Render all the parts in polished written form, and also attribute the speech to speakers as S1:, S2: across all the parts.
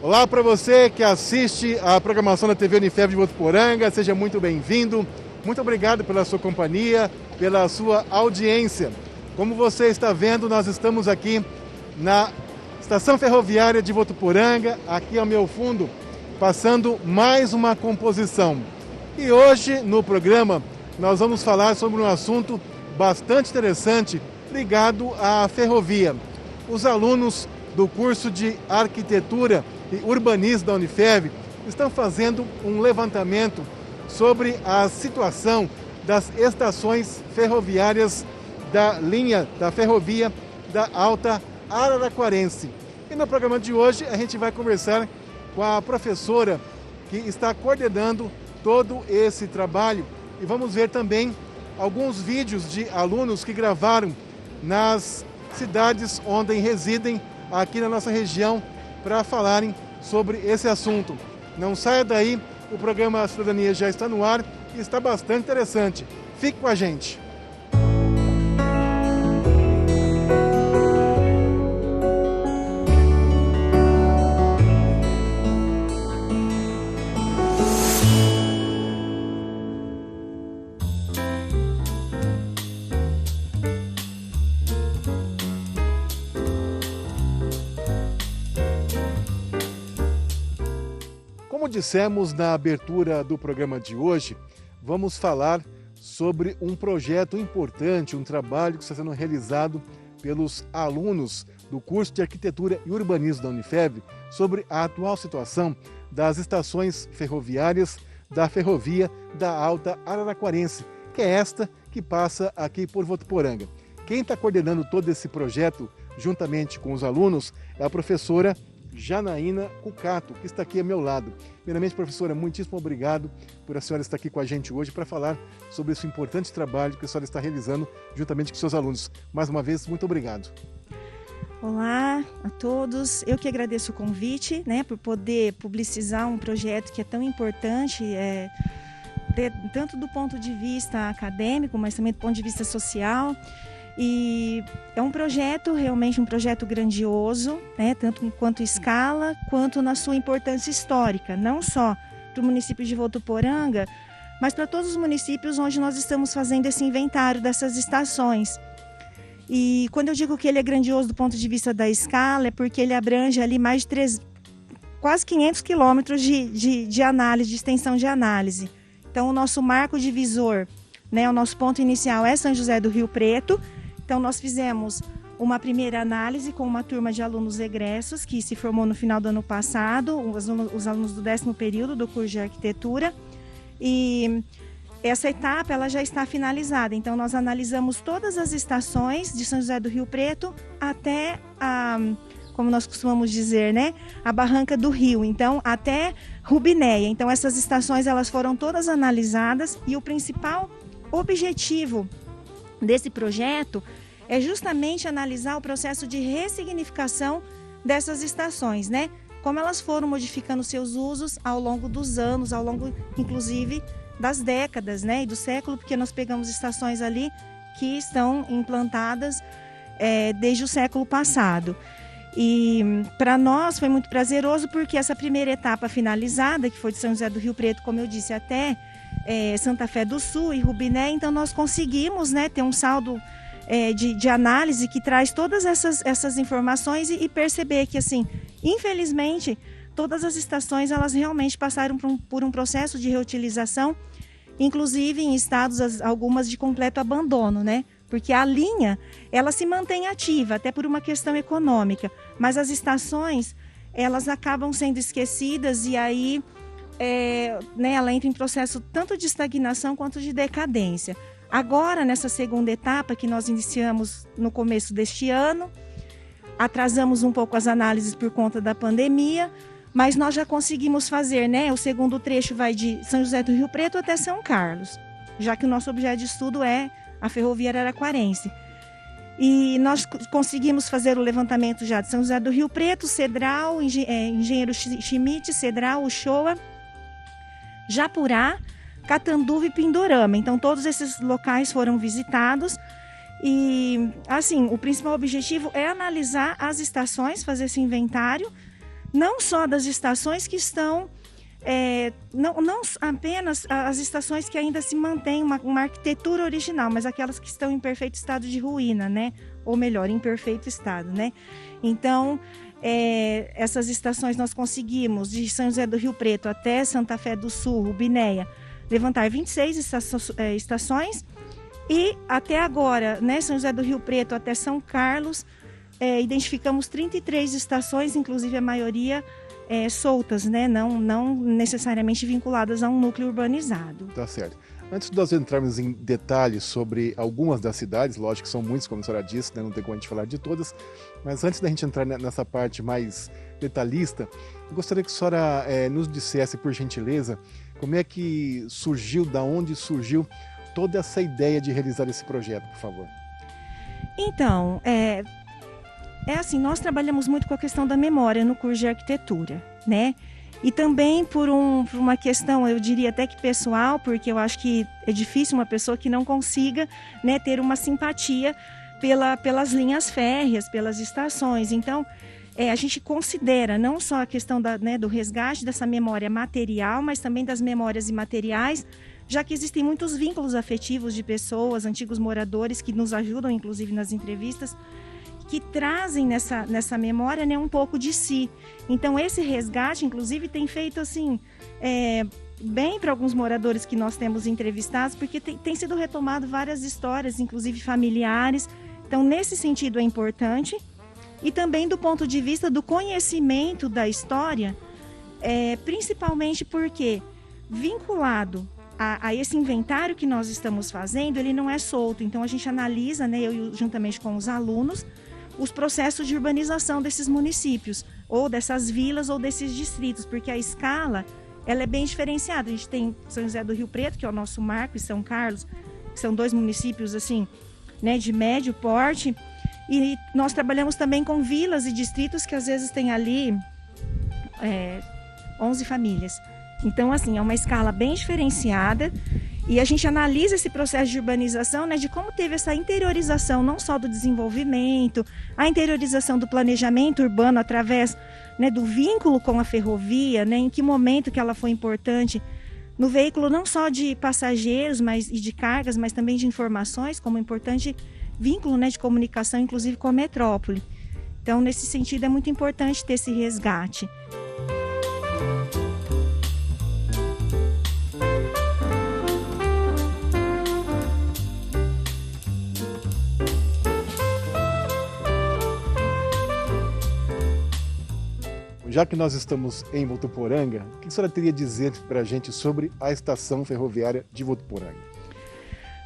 S1: Olá para você que assiste a programação da TV Unifev de Votuporanga, seja muito bem-vindo. Muito obrigado pela sua companhia, pela sua audiência. Como você está vendo, nós estamos aqui na Estação Ferroviária de Votuporanga, aqui ao meu fundo, passando mais uma composição. E hoje, no programa, nós vamos falar sobre um assunto bastante interessante ligado à ferrovia. Os alunos do curso de Arquitetura e Urbanismo da Unifev estão fazendo um levantamento sobre a situação das estações ferroviárias da linha da ferrovia da Alta Araraquarense. E no programa de hoje a gente vai conversar com a professora que está coordenando todo esse trabalho e vamos ver também alguns vídeos de alunos que gravaram nas cidades onde residem aqui na nossa região para falarem sobre esse assunto. Não saia daí, o programa Cidadania já está no ar e está bastante interessante. Fique com a gente. Como dissemos na abertura do programa de hoje, vamos falar sobre um projeto importante, um trabalho que está sendo realizado pelos alunos do curso de Arquitetura e Urbanismo da Unifev sobre a atual situação das estações ferroviárias da Ferrovia da Alta Araraquarense, que é esta que passa aqui por Votuporanga. Quem está coordenando todo esse projeto, juntamente com os alunos, é a professora Janaína Cucato, que está aqui ao meu lado. Primeiramente, professora, muitíssimo obrigado por a senhora estar aqui com a gente hoje para falar sobre esse importante trabalho que a senhora está realizando juntamente com seus alunos. Mais uma vez, muito obrigado.
S2: Olá a todos, eu que agradeço o convite, por poder publicizar um projeto que é tão importante, tanto do ponto de vista acadêmico, mas também do ponto de vista social. E é um projeto, realmente um projeto grandioso, tanto quanto escala, quanto na sua importância histórica, não só para o município de Votuporanga, mas para todos os municípios onde nós estamos fazendo esse inventário dessas estações. E quando eu digo que ele é grandioso do ponto de vista da escala, é porque ele abrange ali mais de quase 500 quilômetros de análise, de extensão de análise. Então, o nosso marco divisor, o nosso ponto inicial é São José do Rio Preto. Então, nós fizemos uma primeira análise com uma turma de alunos egressos que se formou no final do ano passado, os alunos do 10º período do curso de arquitetura. E essa etapa ela já está finalizada. Então, nós analisamos todas as estações de São José do Rio Preto até como nós costumamos dizer, a Barranca do Rio. Então, até Rubinéia. Então, essas estações elas foram todas analisadas e o principal objetivo desse projeto é justamente analisar o processo de ressignificação dessas estações, como elas foram modificando seus usos ao longo dos anos, ao longo, inclusive, das décadas, e do século, porque nós pegamos estações ali que estão implantadas desde o século passado. E para nós foi muito prazeroso porque essa primeira etapa finalizada, que foi de São José do Rio Preto, como eu disse, até Santa Fé do Sul e Rubiné, então nós conseguimos ter um saldo de análise que traz todas essas informações e perceber que, assim, infelizmente, todas as estações elas realmente passaram por um processo de reutilização, inclusive em estados, algumas de completo abandono, porque a linha ela se mantém ativa, até por uma questão econômica, mas as estações elas acabam sendo esquecidas e aí ela entra em processo tanto de estagnação quanto de decadência. Agora, nessa segunda etapa que nós iniciamos no começo deste ano, atrasamos um pouco as análises por conta da pandemia, mas nós já conseguimos fazer, o segundo trecho vai de São José do Rio Preto até São Carlos, já que o nosso objeto de estudo é a Ferrovia Araraquarense. E nós conseguimos fazer o levantamento já de São José do Rio Preto, Cedral, Engenheiro Schmidt, Cedral, Uchoa, Japurá, Catanduva e Pindorama. Então, todos esses locais foram visitados e, assim, o principal objetivo é analisar as estações, fazer esse inventário, não só das estações que estão, não apenas as estações que ainda se mantêm uma arquitetura original, mas aquelas que estão em perfeito estado de ruína, né? Ou melhor, em perfeito estado, né? Então, essas estações nós conseguimos, de São José do Rio Preto até Santa Fé do Sul, Rubinéia, levantar 26 estações, e até agora, né, São José do Rio Preto até São Carlos, identificamos 33 estações, inclusive a maioria soltas, né, não necessariamente vinculadas a um núcleo urbanizado.
S1: Tá certo. Antes de nós entrarmos em detalhes sobre algumas das cidades, lógico que são muitas, como a senhora disse, né, não tem como a gente falar de todas, mas antes da gente entrar nessa parte mais detalhista, eu gostaria que a senhora nos dissesse, por gentileza, como é que surgiu, da onde surgiu toda essa ideia de realizar esse projeto, por favor.
S2: Então, assim, nós trabalhamos muito com a questão da memória no curso de arquitetura, né? E também por uma questão, eu diria até que pessoal, porque eu acho que é difícil uma pessoa que não consiga, né, ter uma simpatia pelas linhas férreas, pelas estações. Então, a gente considera não só a questão do resgate dessa memória material, mas também das memórias imateriais, já que existem muitos vínculos afetivos de pessoas, antigos moradores, que nos ajudam, inclusive nas entrevistas, que trazem nessa memória, né, um pouco de si. Então, esse resgate, inclusive, tem feito assim, bem para alguns moradores que nós temos entrevistados, porque tem sido retomado várias histórias, inclusive familiares. Então, nesse sentido, é importante. E também do ponto de vista do conhecimento da história, principalmente porque, vinculado a esse inventário que nós estamos fazendo, ele não é solto. Então, a gente analisa, né, eu juntamente com os alunos, os processos de urbanização desses municípios, ou dessas vilas, ou desses distritos, porque a escala, ela é bem diferenciada. A gente tem São José do Rio Preto, que é o nosso marco, e São Carlos, que são 2 municípios, assim, né, de médio porte, e nós trabalhamos também com vilas e distritos que às vezes tem ali 11 famílias. Então, assim, é uma escala bem diferenciada, e a gente analisa esse processo de urbanização, né, de como teve essa interiorização, não só do desenvolvimento, a interiorização do planejamento urbano através, né, do vínculo com a ferrovia, né, em que momento que ela foi importante no veículo não só de passageiros e de cargas, mas também de informações, como importante vínculo, né, de comunicação, inclusive com a metrópole. Então, nesse sentido, é muito importante ter esse resgate.
S1: Já que nós estamos em Votuporanga, o que a senhora teria a dizer para a gente sobre a estação ferroviária de Votuporanga?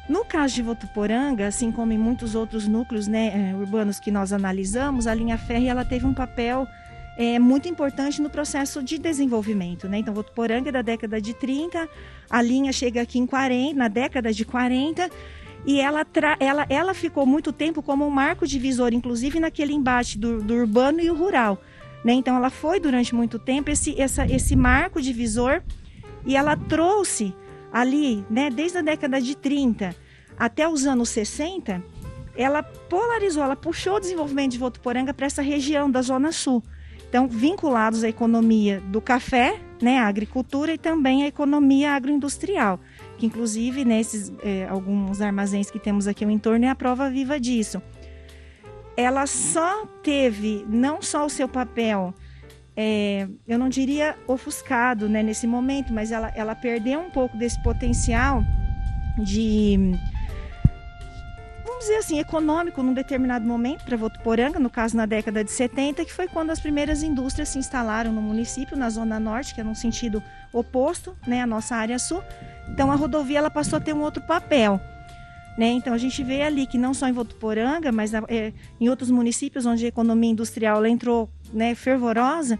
S2: No caso de Votuporanga, assim como em muitos outros núcleos, né, urbanos que nós analisamos, a linha férrea ela teve um papel muito importante no processo de desenvolvimento, né? Então, Votuporanga é da década de 30, a linha chega aqui na década de 40, e ela ficou muito tempo como um marco divisor, inclusive naquele embate do urbano e o rural. Né? Então, ela foi durante muito tempo esse marco divisor, e ela trouxe ali, né, desde a década de 30 até os anos 60, ela polarizou, ela puxou o desenvolvimento de Votuporanga para essa região da Zona Sul. Então, vinculados à economia do café, né, à agricultura, e também à economia agroindustrial, que inclusive, né, alguns armazéns que temos aqui ao entorno é a prova viva disso. Ela só teve, não só o seu papel, eu não diria ofuscado, né, nesse momento, mas ela perdeu um pouco desse potencial de, vamos dizer assim, econômico num determinado momento para Votuporanga, no caso na década de 70, que foi quando as primeiras indústrias se instalaram no município, na Zona Norte, que é num sentido oposto, né, à nossa área sul. Então a rodovia ela passou a ter um outro papel. Né? Então, a gente vê ali que não só em Votuporanga, mas em outros municípios onde a economia industrial ela entrou, né, fervorosa,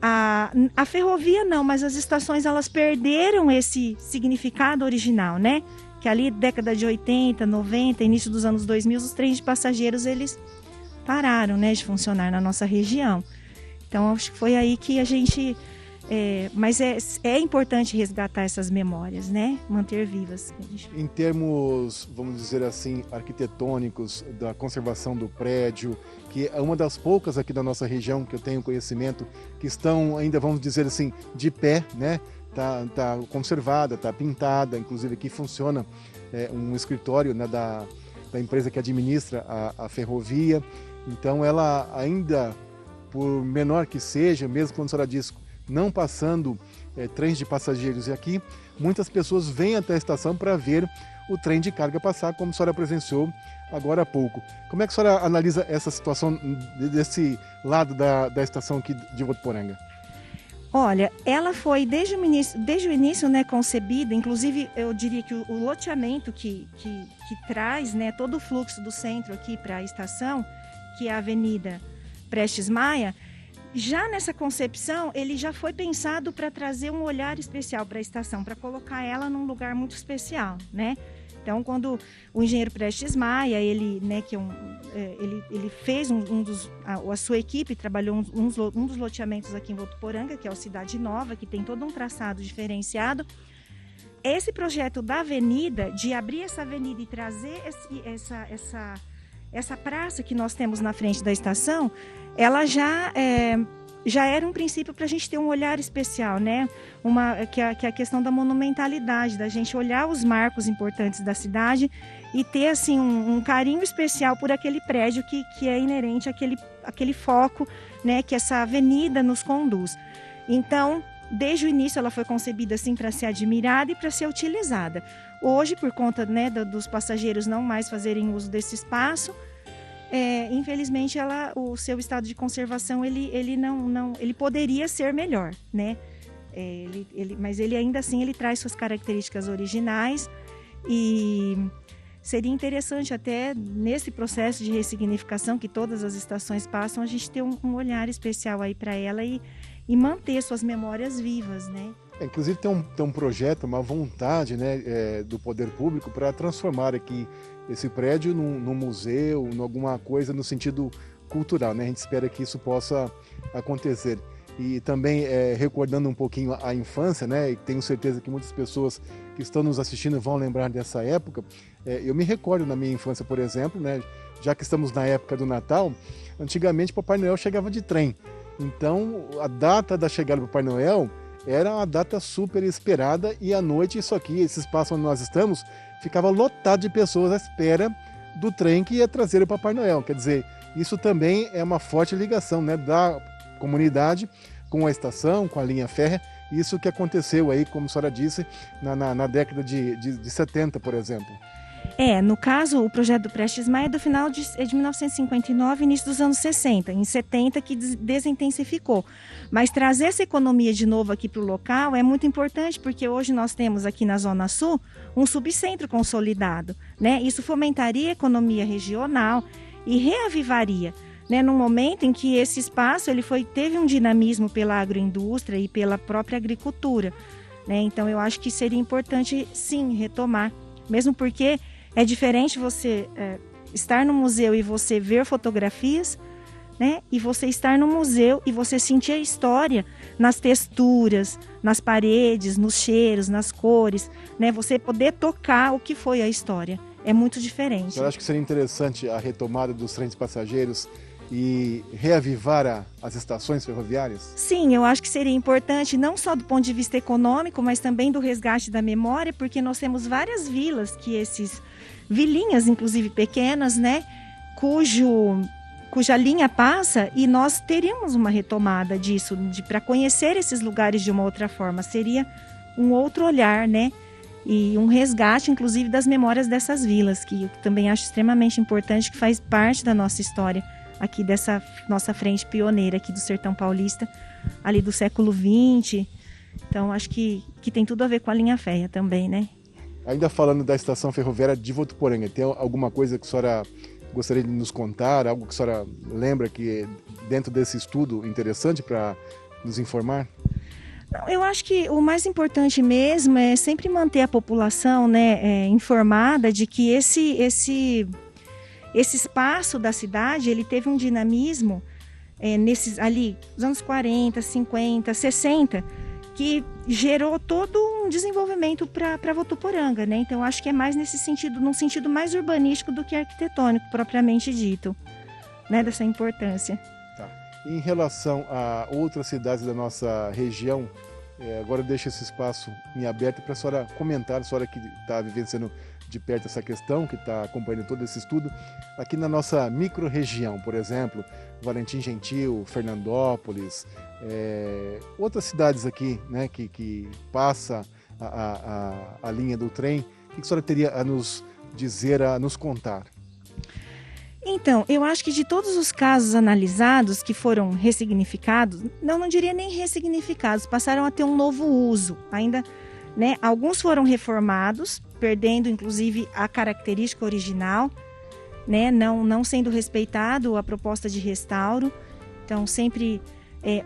S2: a ferrovia não, mas as estações elas perderam esse significado original, né? Que ali, década de 80, 90, início dos anos 2000, os trens de passageiros eles pararam, né, de funcionar na nossa região. Então, acho que foi aí que a gente Mas é importante resgatar essas memórias, né? Manter vivas.
S1: Em termos, vamos dizer assim, arquitetônicos, da conservação do prédio, que é uma das poucas aqui da nossa região que eu tenho conhecimento, que estão ainda, vamos dizer assim, de pé, né? Tá conservada, tá pintada, inclusive aqui funciona um escritório, né, da empresa que administra a ferrovia. Então ela ainda, por menor que seja, mesmo quando a senhora diz não passando trens de passageiros, e aqui muitas pessoas vêm até a estação para ver o trem de carga passar, como a senhora presenciou agora há pouco. Como é que a senhora analisa essa situação desse lado da estação aqui de Votuporanga?
S2: Olha, ela foi desde o início, né, concebida, inclusive eu diria que o loteamento que traz, né, todo o fluxo do centro aqui para a estação, que é a Avenida Prestes Maia, já nessa concepção, ele já foi pensado para trazer um olhar especial para a estação, para colocar ela num lugar muito especial, né? Então, quando o engenheiro Prestes Maia, ele, né, ele fez a sua equipe trabalhou um dos loteamentos aqui em Votuporanga, que é o Cidade Nova, que tem todo um traçado diferenciado. Esse projeto da avenida, de abrir essa avenida e trazer essa praça que nós temos na frente da estação, ela já era um princípio para a gente ter um olhar especial, né? Que é a questão da monumentalidade, da gente olhar os marcos importantes da cidade e ter assim, um carinho especial por aquele prédio que é inerente àquele foco, né, que essa avenida nos conduz. Então, desde o início ela foi concebida assim para ser admirada e para ser utilizada. Hoje, por conta, né, dos passageiros não mais fazerem uso desse espaço, infelizmente o seu estado de conservação ele poderia ser melhor, né? Mas ele ainda assim ele traz suas características originais e seria interessante até nesse processo de ressignificação que todas as estações passam, a gente ter um olhar especial aí para ela e manter suas memórias vivas, né?
S1: Inclusive tem um projeto, uma vontade, né, do poder público para transformar aqui esse prédio num museu, em alguma coisa no sentido cultural, né? A gente espera que isso possa acontecer. E também recordando um pouquinho a infância, né? E tenho certeza que muitas pessoas que estão nos assistindo vão lembrar dessa época. Eu me recordo na minha infância, por exemplo, né? Já que estamos na época do Natal, antigamente Papai Noel chegava de trem. Então a data da chegada do Papai Noel era uma data super esperada e à noite isso aqui, esse espaço onde nós estamos, ficava lotado de pessoas à espera do trem que ia trazer o Papai Noel. Quer dizer, isso também é uma forte ligação, né, da comunidade com a estação, com a linha férrea. Isso que aconteceu aí, como a senhora disse, na década de 70, por exemplo.
S2: No caso, o projeto do Prestes Maia é do final de 1959, início dos anos 60, em 70 que desintensificou. Mas trazer essa economia de novo aqui para o local é muito importante, porque hoje nós temos aqui na Zona Sul um subcentro consolidado, né? Isso fomentaria a economia regional e reavivaria, né? Num momento em que esse espaço teve um dinamismo pela agroindústria e pela própria agricultura, né? Então eu acho que seria importante sim retomar, mesmo porque é diferente você estar no museu e você ver fotografias, né? E você estar no museu e você sentir a história nas texturas, nas paredes, nos cheiros, nas cores, né? Você poder tocar o que foi a história. É muito diferente.
S1: Eu acho que seria interessante a retomada dos trens passageiros e reavivar as estações ferroviárias?
S2: Sim, eu acho que seria importante, não só do ponto de vista econômico, mas também do resgate da memória, porque nós temos várias vilas, vilinhas, inclusive pequenas, né, cuja linha passa, e nós teríamos uma retomada disso, para conhecer esses lugares de uma outra forma. Seria um outro olhar, né, e um resgate, inclusive, das memórias dessas vilas, que eu também acho extremamente importante, que faz parte da nossa história, aqui dessa nossa frente pioneira aqui do Sertão Paulista, ali do século XX. Então, acho que tem tudo a ver com a linha férrea também, né?
S1: Ainda falando da estação ferroviária de Votuporanga, tem alguma coisa que a senhora gostaria de nos contar, algo que a senhora lembra que dentro desse estudo interessante para nos informar?
S2: Eu acho que o mais importante mesmo é sempre manter a população, né, informada de que esse espaço da cidade, ele teve um dinamismo nesses ali, os anos 40, 50, 60, que gerou todo um desenvolvimento para Votuporanga, né? Então, acho que é mais nesse sentido, num sentido mais urbanístico do que arquitetônico, propriamente dito, né? Dessa importância.
S1: Tá. Em relação a outras cidades da nossa região, agora eu deixo esse espaço em aberto para a senhora comentar, a senhora que está vivenciando de perto essa questão, que está acompanhando todo esse estudo, aqui na nossa micro-região, por exemplo, Valentim Gentil, Fernandópolis, outras cidades aqui, né, que passa a linha do trem, o que a senhora teria a nos dizer, a nos contar?
S2: Então, eu acho que de todos os casos analisados que foram ressignificados, não diria nem ressignificados, passaram a ter um novo uso. Ainda, né, alguns foram reformados, perdendo inclusive a característica original, né, não sendo respeitado a proposta de restauro. Então, sempre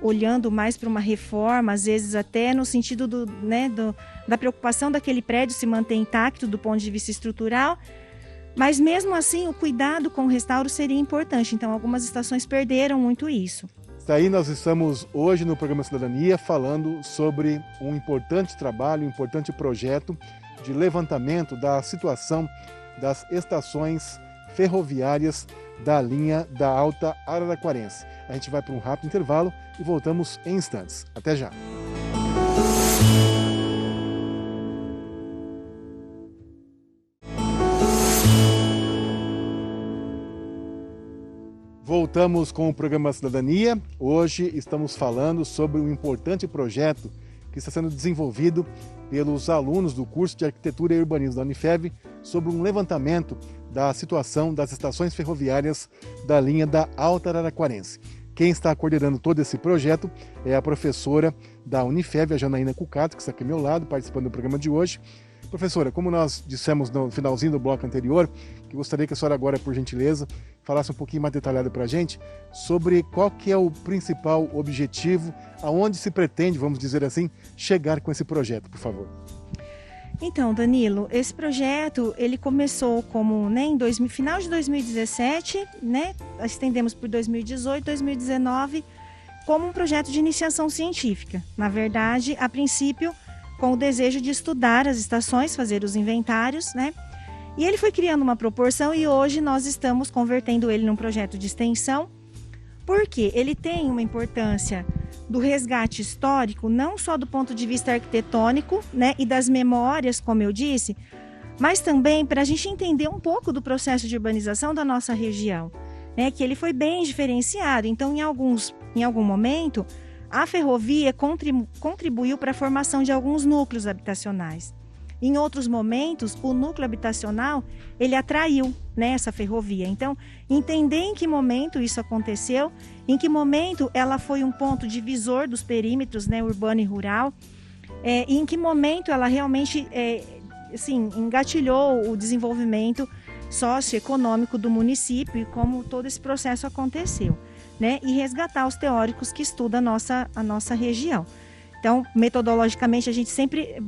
S2: olhando mais para uma reforma, às vezes até no sentido da preocupação daquele prédio se manter intacto do ponto de vista estrutural. Mas mesmo assim, o cuidado com o restauro seria importante. Então, algumas estações perderam muito isso.
S1: Daí nós estamos hoje no programa Cidadania falando sobre um importante trabalho, um importante projeto de levantamento da situação das estações ferroviárias da linha da Alta Araraquarense. A gente vai para um rápido intervalo e voltamos em instantes. Até já! Voltamos com o programa Cidadania. Hoje estamos falando sobre um importante projeto que está sendo desenvolvido pelos alunos do curso de Arquitetura e Urbanismo da Unifev sobre um levantamento da situação das estações ferroviárias da linha da Alta Araraquarense. Quem está coordenando todo esse projeto é a professora da Unifev, a Janaína Cucato, que está aqui ao meu lado, participando do programa de hoje. Professora, como nós dissemos no finalzinho do bloco anterior, que gostaria que a senhora agora, por gentileza, falasse um pouquinho mais detalhado para a gente sobre qual que é o principal objetivo, aonde se pretende, vamos dizer assim, chegar com esse projeto, por favor.
S2: Então, Danilo, esse projeto, ele começou como, né, final de 2017, né, estendemos por 2018, 2019, como um projeto de iniciação científica. Na verdade, a princípio, com o desejo de estudar as estações, fazer os inventários, né? E ele foi criando uma proporção e hoje nós estamos convertendo ele num projeto de extensão, porque ele tem uma importância do resgate histórico, não só do ponto de vista arquitetônico, né, e das memórias, como eu disse, mas também para a gente entender um pouco do processo de urbanização da nossa região, né, que ele foi bem diferenciado. Então, em algum momento, a ferrovia contribuiu para a formação de alguns núcleos habitacionais. Em outros momentos, o núcleo habitacional, ele atraiu, né, essa ferrovia. Então, entender em que momento isso aconteceu, em que momento ela foi um ponto divisor dos perímetros, né, urbano e rural, e em que momento ela realmente engatilhou o desenvolvimento socioeconômico do município e como todo esse processo aconteceu, né, e resgatar os teóricos que estudam a nossa região. Então, metodologicamente, a gente sempre,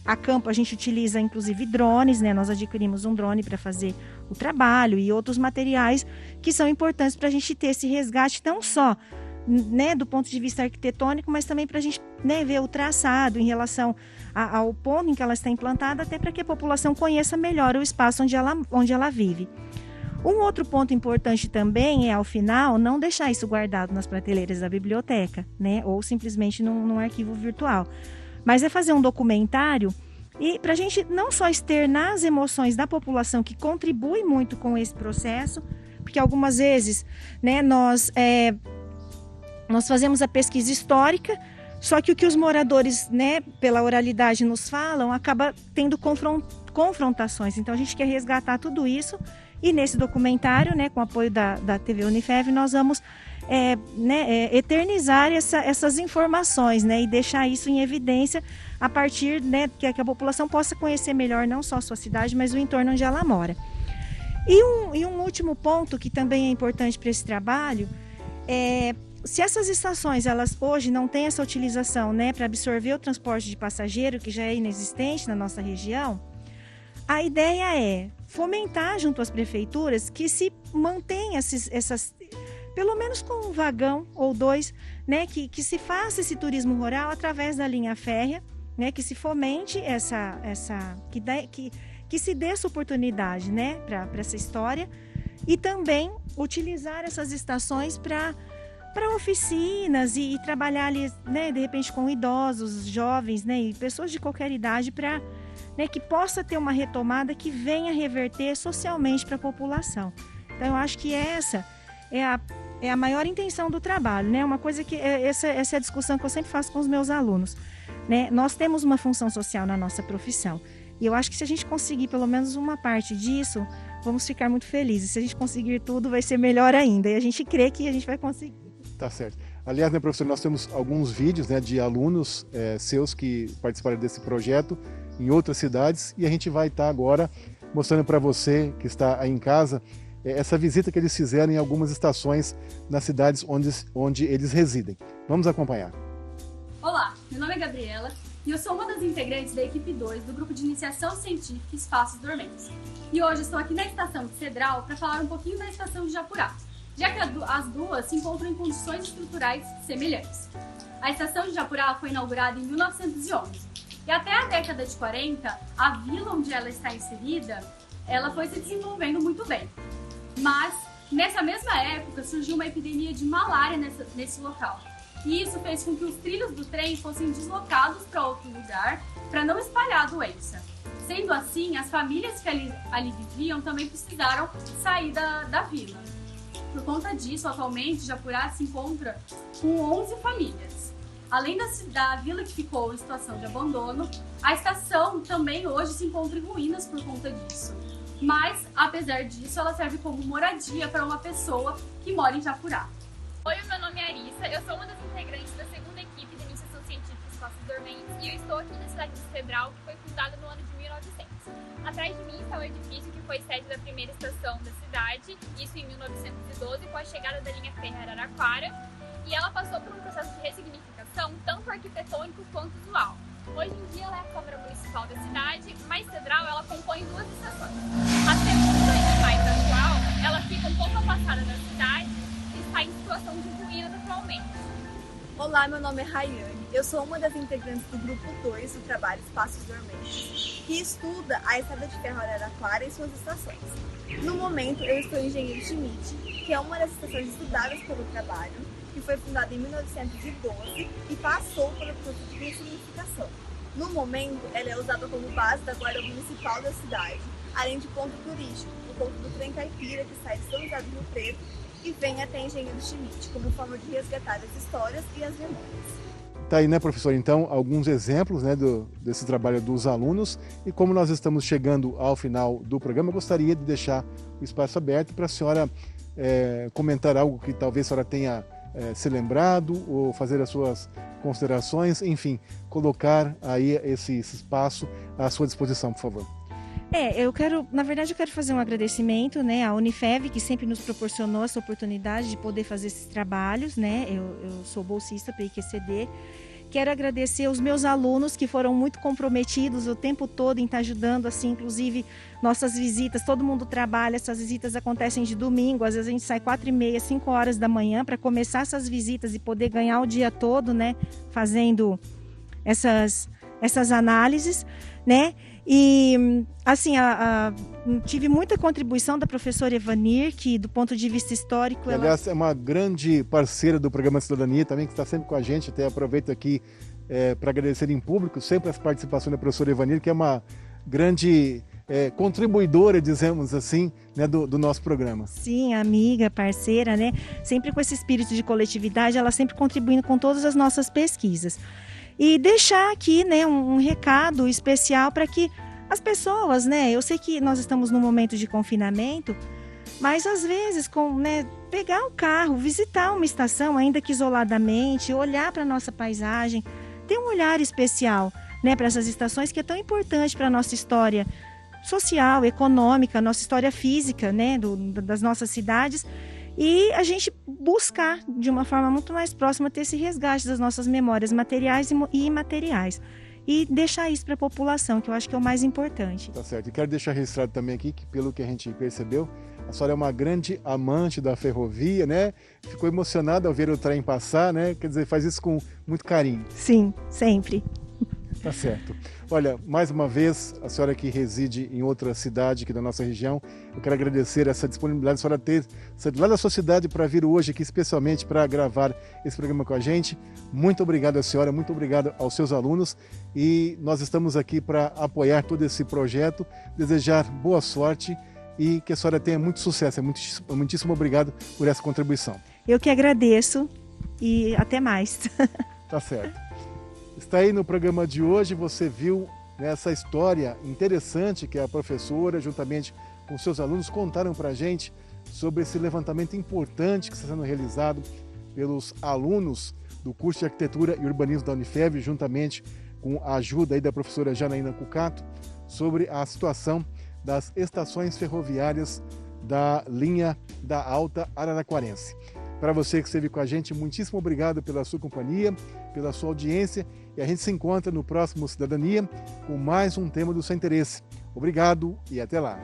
S2: a campo, a gente utiliza inclusive drones, né? Nós adquirimos um drone para fazer o trabalho e outros materiais que são importantes para a gente ter esse resgate, não só, né, do ponto de vista arquitetônico, mas também para a gente, né, ver o traçado em relação ao ponto em que ela está implantada, até para que a população conheça melhor o espaço onde ela vive. Um outro ponto importante também é, ao final, não deixar isso guardado nas prateleiras da biblioteca, né? Ou simplesmente num arquivo virtual. Mas é fazer um documentário e para a gente não só externar as emoções da população que contribui muito com esse processo, porque algumas vezes, né, nós fazemos a pesquisa histórica, só que o que os moradores, né, pela oralidade nos falam, acaba tendo confrontações. Então a gente quer resgatar tudo isso. E nesse documentário, né, com o apoio da TV Unifev, nós vamos eternizar essas informações, né, e deixar isso em evidência a partir, né, que a população possa conhecer melhor não só a sua cidade, mas o entorno onde ela mora. E um último ponto que também é importante para esse trabalho é, se essas estações, elas hoje não têm essa utilização, né, para absorver o transporte de passageiro, que já é inexistente na nossa região, a ideia é fomentar junto às prefeituras que se mantenham pelo menos com um vagão ou dois, né, que se faça esse turismo rural através da linha férrea, né, que se fomente que se dê essa oportunidade, né, para essa história, e também utilizar essas estações para oficinas e trabalhar ali, né, de repente com idosos, jovens, né, e pessoas de qualquer idade, para, né, que possa ter uma retomada que venha reverter socialmente para a população. Então eu acho que essa é a maior intenção do trabalho, né? Uma coisa que essa é a discussão que eu sempre faço com os meus alunos, né? Nós temos uma função social na nossa profissão, e eu acho que se a gente conseguir pelo menos uma parte disso, vamos ficar muito felizes. Se a gente conseguir tudo, vai ser melhor ainda, e a gente crê que a gente vai conseguir.
S1: Tá certo. Aliás, né, professor, nós temos alguns vídeos, né, de alunos seus que participaram desse projeto em outras cidades, e a gente vai estar agora mostrando para você que está aí em casa essa visita que eles fizeram em algumas estações nas cidades onde eles residem. Vamos acompanhar.
S3: Olá, meu nome é Gabriela e eu sou uma das integrantes da equipe 2 do grupo de iniciação científica Espaços Dormentes. E hoje estou aqui na estação de Cedral para falar um pouquinho da estação de Japurá, já que as duas se encontram em condições estruturais semelhantes. A estação de Japurá foi inaugurada em 1911 e até a década de 40, a vila onde ela está inserida, ela foi se desenvolvendo muito bem. Mas, nessa mesma época, surgiu uma epidemia de malária nesse local. E isso fez com que os trilhos do trem fossem deslocados para outro lugar para não espalhar a doença. Sendo assim, as famílias que ali viviam também precisaram sair da vila. Por conta disso, atualmente, Japurá se encontra com 11 famílias. Além da vila que ficou em situação de abandono, a estação também hoje se encontra em ruínas por conta disso. Mas, apesar disso, ela serve como moradia para uma pessoa que mora em Japurá.
S4: Oi, meu nome é Arissa, eu sou uma das integrantes da segunda equipe de iniciação científica Espaços Dormentes e eu estou aqui na cidade de Cedral, que foi fundada no ano de 1900. Atrás de mim está o edifício que foi sede da primeira estação da cidade, isso em 1912, com a chegada da linha férrea Araraquara, e ela passou por um processo de ressignificação, tanto arquitetônico quanto visual. Hoje em dia ela é a Câmara Municipal da cidade, mas Cedral ela compõe duas estações. A segunda e mais atual, ela fica um pouco afastada da cidade e está em situação de ruínas atualmente.
S5: Olá, meu nome é Rayane. Eu sou uma das integrantes do grupo 2 do trabalho Espaços Dormentes, que estuda a estrada de ferro Araraquara e suas estações. No momento, eu estou em Engenheiro Schmidt, que é uma das estações estudadas pelo trabalho, que foi fundada em 1912 e passou pelo processo de ressignificação. No momento, ela é usada como base da Guarda Municipal da cidade, além de ponto turístico, o ponto do trem caipira, que sai de São José do Rio Preto e vem até Engenheiro Schmidt, como forma de resgatar as histórias e as memórias.
S1: Tá aí, né, professor? Então, alguns exemplos, né, desse trabalho dos alunos. E como nós estamos chegando ao final do programa, eu gostaria de deixar o espaço aberto para a senhora comentar algo que talvez a senhora tenha se lembrado ou fazer as suas considerações, enfim, colocar aí esse espaço à sua disposição, por favor.
S2: Na verdade eu quero fazer um agradecimento, né, à Unifev, que sempre nos proporcionou essa oportunidade de poder fazer esses trabalhos, né, eu sou bolsista para IQCD. Quero agradecer os meus alunos que foram muito comprometidos o tempo todo em estar ajudando, assim, inclusive nossas visitas, todo mundo trabalha, essas visitas acontecem de domingo, às vezes a gente sai 4h30, 5 horas da manhã para começar essas visitas e poder ganhar o dia todo, né, fazendo essas análises, né, e assim, tive muita contribuição da professora Evanir, que do ponto de vista histórico...
S1: Aliás, é uma grande parceira do programa de Cidadania também, que está sempre com a gente. Até aproveito aqui para agradecer em público sempre as participações da professora Evanir, que é uma grande contribuidora, dizemos assim, né, do nosso programa.
S2: Sim, amiga, parceira, né? Sempre com esse espírito de coletividade, ela sempre contribuindo com todas as nossas pesquisas. E deixar aqui, né, um recado especial para que as pessoas, né, eu sei que nós estamos num momento de confinamento, mas às vezes, pegar o carro, visitar uma estação, ainda que isoladamente, olhar para a nossa paisagem, ter um olhar especial, né, para essas estações, que é tão importante para a nossa história social, econômica, nossa história física, né, das nossas cidades, e a gente buscar de uma forma muito mais próxima ter esse resgate das nossas memórias materiais e imateriais e deixar isso para a população, que eu acho que é o mais importante.
S1: Tá certo. E quero deixar registrado também aqui que, pelo que a gente percebeu, A senhora é uma grande amante da ferrovia, né? Ficou emocionada ao ver o trem passar, né? Quer dizer, faz isso com muito carinho.
S2: Sim, sempre.
S1: Tá certo. Olha, mais uma vez, a senhora que reside em outra cidade aqui da nossa região, eu quero agradecer essa disponibilidade, a senhora ter saído lá da sua cidade para vir hoje aqui, especialmente para gravar esse programa com a gente. Muito obrigado à senhora, muito obrigado aos seus alunos, e nós estamos aqui para apoiar todo esse projeto, desejar boa sorte e que a senhora tenha muito sucesso. Muitíssimo obrigado por essa contribuição.
S2: Eu que agradeço e até mais.
S1: Tá certo. Está aí no programa de hoje, você viu essa história interessante que a professora, juntamente com seus alunos, contaram para a gente sobre esse levantamento importante que está sendo realizado pelos alunos do curso de Arquitetura e Urbanismo da Unifev, juntamente com a ajuda aí da professora Janaína Cucato, sobre a situação das estações ferroviárias da linha da Alta Araraquarense. Para você que esteve com a gente, muitíssimo obrigado pela sua companhia, pela sua audiência, e a gente se encontra no próximo Cidadania com mais um tema do seu interesse. Obrigado e até lá!